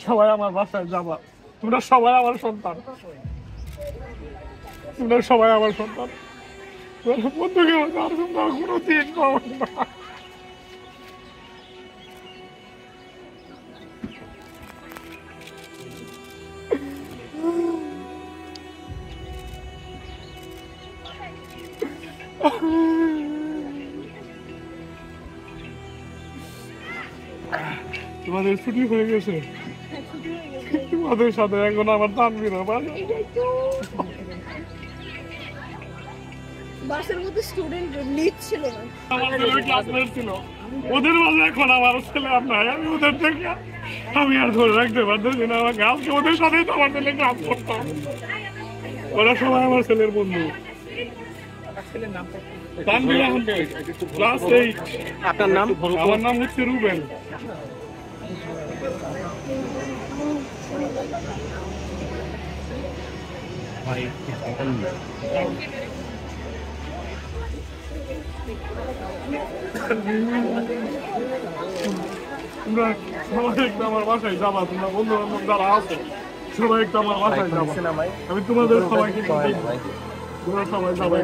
সবাই আমার বাসায় যাবা, তোমরা সবাই আমার সন্তান, তোমরা সবাই আমার সন্তান। বন্ধুকে তোমরা কোনো দিন পাবেন না। তোমাদের ছুটি হয়ে গেছে, তোমাদের সাথে এখন আমার তানভীর বাসের মধ্যে স্টুডেন্ট লিড ছিল না, আমাদের ক্লাসমেট ছিল, ওদের মাঝে এখন আমার ছেলে আপনার, আমি ওদের থেকে আমি আর ধরে রাখতে পারতেছি না আমার গাছকে, ওদের সাথেই তো আমার ছেলে ক্লাস করতাম, ওরা সবাই আমার ছেলের বন্ধু। তানভীর আহমেদ, ক্লাস 8। আপনার নাম? আমার নাম হচ্ছে রুবেল। তোমরা সবাই একটু আমার বাসায় যাবা, তোমরা বন্ধু বান্ধব যারা আছে সবাই একটু আমার বাসায় যাবা, আমি তোমাদের সবাইকে তোমরা সবাই যাবাই।